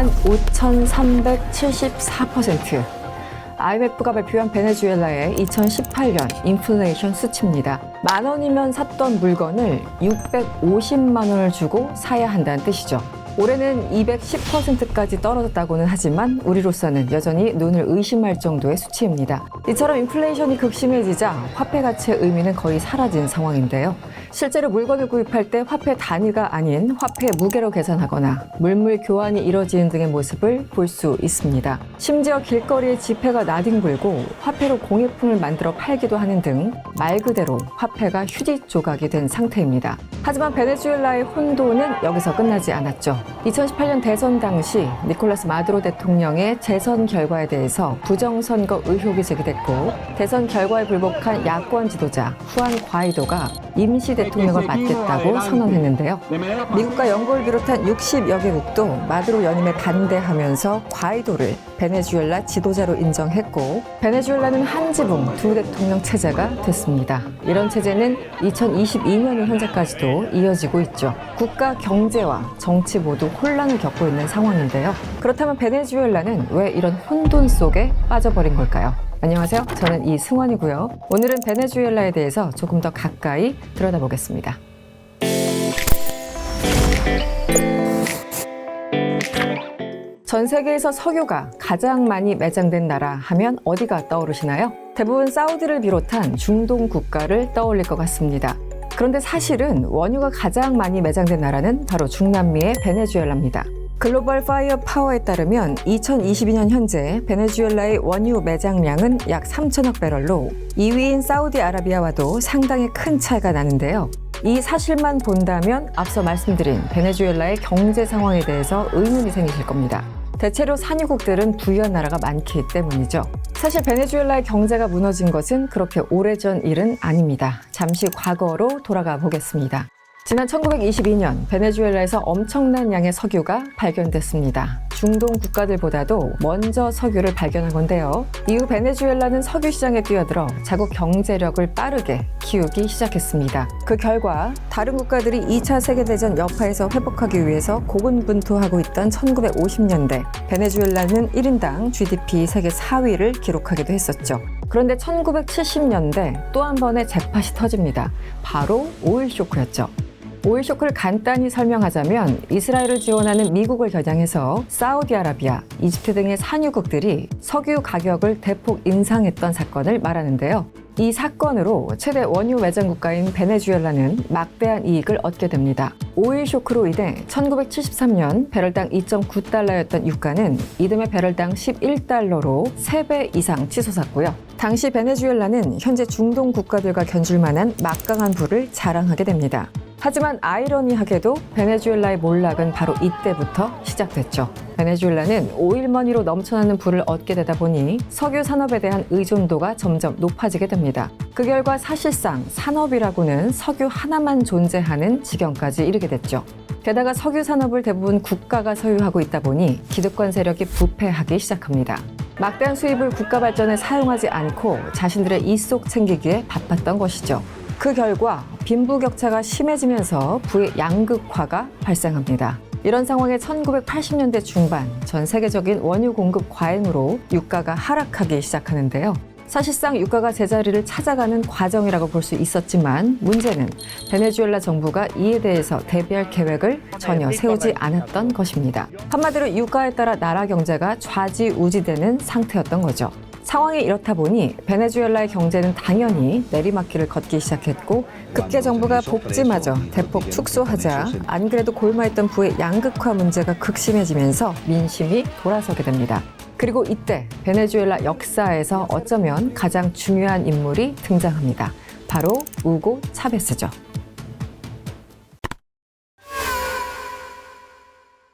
25,374%. IMF가 발표한 베네수엘라의 2018년 인플레이션 수치입니다. 10,000원이면 샀던 물건을 650만 원을 주고 사야 한다는 뜻이죠. 올해는 210%까지 떨어졌다고는 하지만 우리로서는 여전히 눈을 의심할 정도의 수치입니다. 이처럼 인플레이션이 극심해지자 화폐 가치의 의미는 거의 사라진 상황인데요. 실제로 물건을 구입할 때 화폐 단위가 아닌 화폐 무게로 계산하거나 물물 교환이 이뤄지는 등의 모습을 볼 수 있습니다. 심지어 길거리에 지폐가 나뒹굴고 화폐로 공예품을 만들어 팔기도 하는 등 말 그대로 화폐가 휴지 조각이 된 상태입니다. 하지만 베네수엘라의 혼돈은 여기서 끝나지 않았죠. 2018년 대선 당시 니콜라스 마두로 대통령의 재선 결과에 대해서 부정선거 의혹이 제기됐고 대선 결과에 불복한 야권 지도자 후안 과이도가 임시 대통령을 맡겠다고 선언했는데요. 미국과 영국을 비롯한 60여 개국도 마두로 연임에 반대하면서 과이도를 베네수엘라 지도자로 인정했고 베네수엘라는 한 지붕 두 대통령 체제가 됐습니다. 이런 체제는 2022년 현재까지도 이어지고 있죠. 국가 경제와 정치 모두 혼란을 겪고 있는 상황인데요. 그렇다면 베네수엘라는 왜 이런 혼돈 속에 빠져버린 걸까요? 안녕하세요. 저는 이승원이고요. 오늘은 베네수엘라에 대해서 조금 더 가까이 들여다보겠습니다. 전 세계에서 석유가 가장 많이 매장된 나라 하면 어디가 떠오르시나요? 대부분 사우디를 비롯한 중동 국가를 떠올릴 것 같습니다. 그런데 사실은 원유가 가장 많이 매장된 나라는 바로 중남미의 베네수엘라입니다. 글로벌 파이어 파워에 따르면 2022년 현재 베네수엘라의 원유 매장량은 약 3천억 배럴로 2위인 사우디아라비아와도 상당히 큰 차이가 나는데요. 이 사실만 본다면 앞서 말씀드린 베네수엘라의 경제 상황에 대해서 의문이 생기실 겁니다. 대체로 산유국들은 부유한 나라가 많기 때문이죠. 사실 베네수엘라의 경제가 무너진 것은 그렇게 오래전 일은 아닙니다. 잠시 과거로 돌아가 보겠습니다. 지난 1922년 베네수엘라에서 엄청난 양의 석유가 발견됐습니다. 중동 국가들보다도 먼저 석유를 발견한 건데요. 이후 베네수엘라는 석유 시장에 뛰어들어 자국 경제력을 빠르게 키우기 시작했습니다. 그 결과 다른 국가들이 2차 세계대전 여파에서 회복하기 위해서 고군분투하고 있던 1950년대 베네수엘라는 1인당 GDP 세계 4위를 기록하기도 했었죠. 그런데 1970년대 또 한 번의 잭팟이 터집니다. 바로 오일 쇼크였죠. 오일 쇼크를 간단히 설명하자면 이스라엘을 지원하는 미국을 겨냥해서 사우디아라비아, 이집트 등의 산유국들이 석유 가격을 대폭 인상했던 사건을 말하는데요. 이 사건으로 최대 원유 매장 국가인 베네수엘라는 막대한 이익을 얻게 됩니다. 오일 쇼크로 인해 1973년 배럴당 2.9달러였던 유가는 이듬해 배럴당 11달러로 3배 이상 치솟았고요. 당시 베네수엘라는 현재 중동 국가들과 견줄 만한 막강한 부를 자랑하게 됩니다. 하지만 아이러니하게도 베네수엘라의 몰락은 바로 이때부터 시작됐죠. 베네수엘라는 오일머니로 넘쳐나는 부를 얻게 되다 보니 석유 산업에 대한 의존도가 점점 높아지게 됩니다. 그 결과 사실상 산업이라고는 석유 하나만 존재하는 지경까지 이르게 됐죠. 게다가 석유 산업을 대부분 국가가 소유하고 있다 보니 기득권 세력이 부패하기 시작합니다. 막대한 수입을 국가 발전에 사용하지 않고 자신들의 이속 챙기기에 바빴던 것이죠. 그 결과 빈부격차가 심해지면서 부의 양극화가 발생합니다. 이런 상황에 1980년대 중반 전 세계적인 원유 공급 과잉으로 유가가 하락하기 시작하는데요. 사실상 유가가 제자리를 찾아가는 과정이라고 볼 수 있었지만 문제는 베네수엘라 정부가 이에 대해서 대비할 계획을 전혀 세우지 않았던 것입니다. 한마디로 유가에 따라 나라 경제가 좌지우지되는 상태였던 거죠. 상황이 이렇다 보니 베네수엘라의 경제는 당연히 내리막길을 걷기 시작했고 급기야 정부가 복지마저 대폭 축소하자 안 그래도 골마했던 부의 양극화 문제가 극심해지면서 민심이 돌아서게 됩니다. 그리고 이때 베네수엘라 역사에서 어쩌면 가장 중요한 인물이 등장합니다. 바로 우고 차베스죠.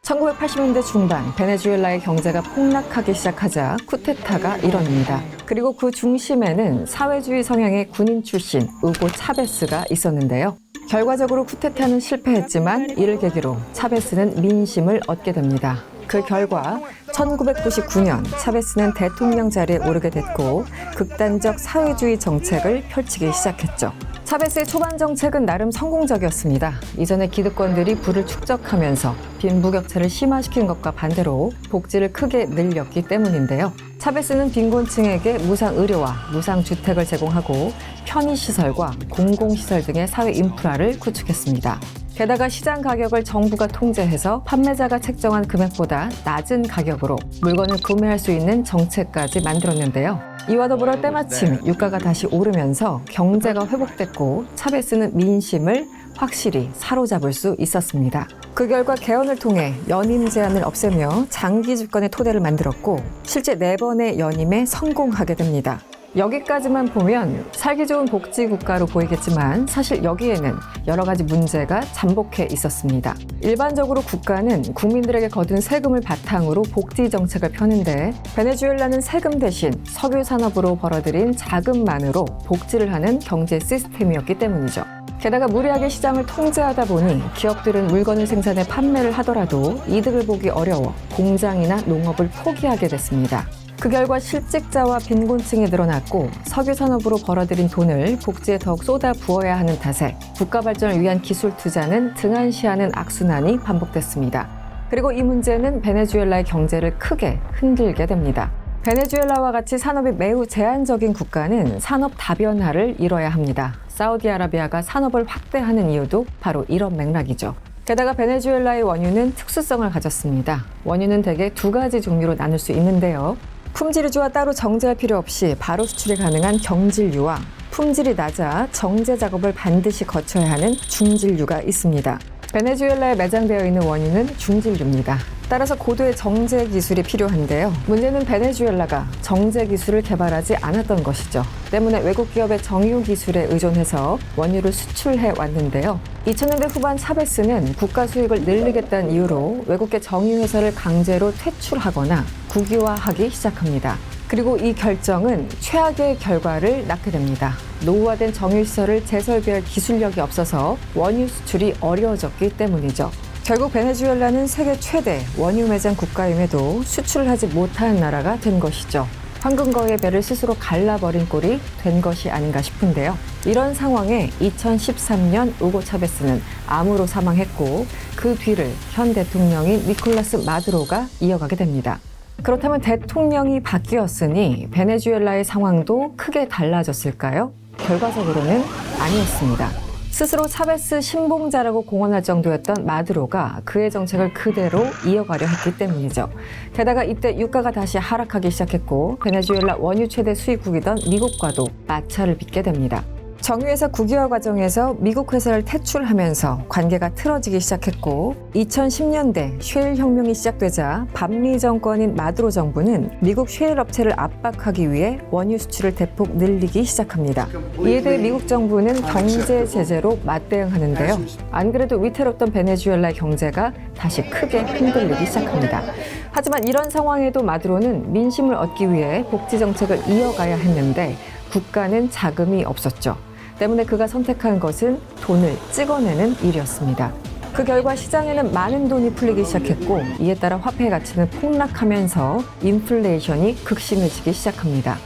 1980년대 중반 베네수엘라의 경제가 폭락하기 시작하자 쿠데타가 일어납니다. 그리고 그 중심에는 사회주의 성향의 군인 출신 우고 차베스가 있었는데요. 결과적으로 쿠데타는 실패했지만 이를 계기로 차베스는 민심을 얻게 됩니다. 그 결과 1999년 차베스는 대통령 자리에 오르게 됐고 극단적 사회주의 정책을 펼치기 시작했죠. 차베스의 초반 정책은 나름 성공적이었습니다. 이전에 기득권들이 부를 축적하면서 빈부격차를 심화시킨 것과 반대로 복지를 크게 늘렸기 때문인데요. 차베스는 빈곤층에게 무상 의료와 무상 주택을 제공하고 편의시설과 공공시설 등의 사회 인프라를 구축했습니다. 게다가 시장 가격을 정부가 통제해서 판매자가 책정한 금액보다 낮은 가격으로 물건을 구매할 수 있는 정책까지 만들었는데요. 이와 더불어 때마침 유가가 다시 오르면서 경제가 회복됐고 차베스는 민심을 확실히 사로잡을 수 있었습니다. 그 결과 개헌을 통해 연임 제한을 없애며 장기 집권의 토대를 만들었고 실제 4번의 연임에 성공하게 됩니다. 여기까지만 보면 살기 좋은 복지 국가로 보이겠지만 사실 여기에는 여러 가지 문제가 잠복해 있었습니다. 일반적으로 국가는 국민들에게 거둔 세금을 바탕으로 복지 정책을 펴는데 베네수엘라는 세금 대신 석유 산업으로 벌어들인 자금만으로 복지를 하는 경제 시스템이었기 때문이죠. 게다가 무리하게 시장을 통제하다 보니 기업들은 물건을 생산해 판매를 하더라도 이득을 보기 어려워 공장이나 농업을 포기하게 됐습니다. 그 결과 실직자와 빈곤층이 늘어났고 석유 산업으로 벌어들인 돈을 복지에 더욱 쏟아 부어야 하는 탓에 국가 발전을 위한 기술 투자는 등한시하는 악순환이 반복됐습니다. 그리고 이 문제는 베네수엘라의 경제를 크게 흔들게 됩니다. 베네수엘라와 같이 산업이 매우 제한적인 국가는 산업 다변화를 이뤄야 합니다. 사우디아라비아가 산업을 확대하는 이유도 바로 이런 맥락이죠. 게다가 베네수엘라의 원유는 특수성을 가졌습니다. 원유는 대개 2가지 종류로 나눌 수 있는데요. 품질유주와 따로 정제할 필요 없이 바로 수출이 가능한 경질유와 품질이 낮아 정제 작업을 반드시 거쳐야 하는 중질유가 있습니다. 베네수엘라에 매장되어 있는 원유는 중질유입니다. 따라서 고도의 정제 기술이 필요한데요. 문제는 베네수엘라가 정제 기술을 개발하지 않았던 것이죠. 때문에 외국 기업의 정유 기술에 의존해서 원유를 수출해 왔는데요. 2000년대 후반 차베스는 국가 수익을 늘리겠다는 이유로 외국계 정유회사를 강제로 퇴출하거나 국유화하기 시작합니다. 그리고 이 결정은 최악의 결과를 낳게 됩니다. 노후화된 정유시설을 재설비할 기술력이 없어서 원유 수출이 어려워졌기 때문이죠. 결국 베네수엘라는 세계 최대 원유 매장 국가임에도 수출을 하지 못하는 나라가 된 것이죠. 황금거의 배를 스스로 갈라버린 꼴이 된 것이 아닌가 싶은데요. 이런 상황에 2013년 우고 차베스는 암으로 사망했고 그 뒤를 현 대통령인 니콜라스 마두로가 이어가게 됩니다. 그렇다면 대통령이 바뀌었으니 베네수엘라의 상황도 크게 달라졌을까요? 결과적으로는 아니었습니다. 스스로 차베스 신봉자라고 공언할 정도였던 마두로가 그의 정책을 그대로 이어가려 했기 때문이죠. 게다가 이때 유가가 다시 하락하기 시작했고 베네수엘라 원유 최대 수입국이던 미국과도 마찰을 빚게 됩니다. 정유회사 국유화 과정에서 미국 회사를 퇴출하면서 관계가 틀어지기 시작했고 2010년대 쉐일 혁명이 시작되자 반미 정권인 마두로 정부는 미국 쉐일 업체를 압박하기 위해 원유 수출을 대폭 늘리기 시작합니다. 이에 대해 미국 정부는 경제 제재로 맞대응하는데요. 안 그래도 위태롭던 베네수엘라의 경제가 다시 크게 흔들리기 시작합니다. 하지만 이런 상황에도 마두로는 민심을 얻기 위해 복지 정책을 이어가야 했는데 국가는 자금이 없었죠. 때문에 그가 선택한 것은 돈을 찍어내는 일이었습니다. 그 결과 시장에는 많은 돈이 풀리기 시작했고 이에 따라 화폐의 가치는 폭락하면서 인플레이션이 극심해지기 시작합니다.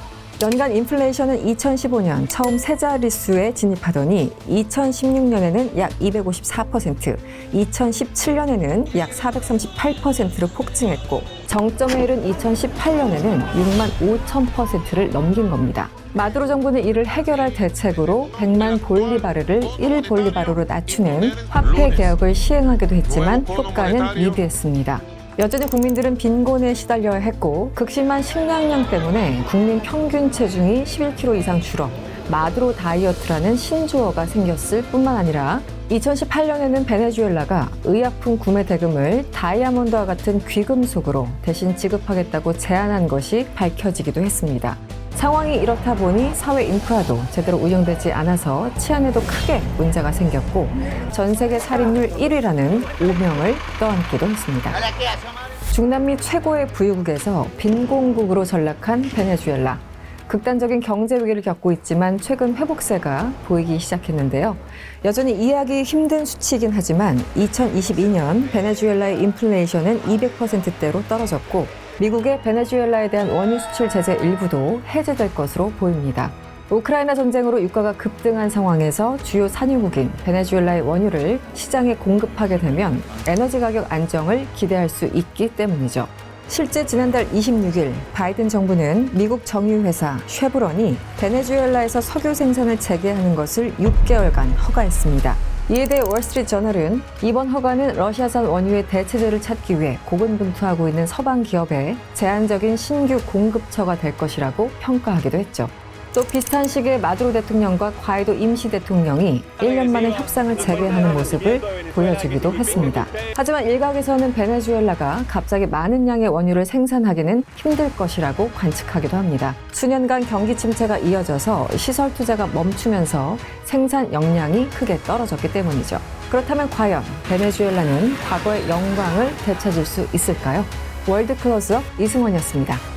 연간 인플레이션은 2015년 처음 세 자릿수에 진입하더니 2016년에는 약 254%, 2017년에는 약 438%로 폭증했고 정점에 이른 2018년에는 6만 5천%를 넘긴 겁니다. 마두로 정부는 이를 해결할 대책으로 100만 볼리바르를 1볼리바르로 낮추는 화폐 개혁을 시행하기도 했지만 효과는 미비했습니다. 여전히 국민들은 빈곤에 시달려야 했고 극심한 식량량 때문에 국민 평균 체중이 11kg 이상 줄어 마두로 다이어트라는 신조어가 생겼을 뿐만 아니라 2018년에는 베네수엘라가 의약품 구매 대금을 다이아몬드와 같은 귀금속으로 대신 지급하겠다고 제안한 것이 밝혀지기도 했습니다. 상황이 이렇다 보니 사회 인프라도 제대로 운영되지 않아서 치안에도 크게 문제가 생겼고 전 세계 살인율 1위라는 오명을 떠안기도 했습니다. 중남미 최고의 부유국에서 빈곤국으로 전락한 베네수엘라. 극단적인 경제 위기를 겪고 있지만 최근 회복세가 보이기 시작했는데요. 여전히 이해하기 힘든 수치이긴 하지만 2022년 베네수엘라의 인플레이션은 200%대로 떨어졌고 미국의 베네수엘라에 대한 원유 수출 제재 일부도 해제될 것으로 보입니다. 우크라이나 전쟁으로 유가가 급등한 상황에서 주요 산유국인 베네수엘라의 원유를 시장에 공급하게 되면 에너지 가격 안정을 기대할 수 있기 때문이죠. 실제 지난달 26일 바이든 정부는 미국 정유회사 쉐브론이 베네수엘라에서 석유 생산을 재개하는 것을 6개월간 허가했습니다. 이에 대해 월스트리트저널은 이번 허가는 러시아산 원유의 대체제를 찾기 위해 고군분투하고 있는 서방 기업에 제한적인 신규 공급처가 될 것이라고 평가하기도 했죠. 또 비슷한 시기에 마두로 대통령과 과이도 임시 대통령이 1년 만에 협상을 재개하는 모습을 보여주기도 했습니다. 하지만 일각에서는 베네수엘라가 갑자기 많은 양의 원유를 생산하기는 힘들 것이라고 관측하기도 합니다. 수년간 경기 침체가 이어져서 시설 투자가 멈추면서 생산 역량이 크게 떨어졌기 때문이죠. 그렇다면 과연 베네수엘라는 과거의 영광을 되찾을 수 있을까요? 월드 클로즈업 이승원이었습니다.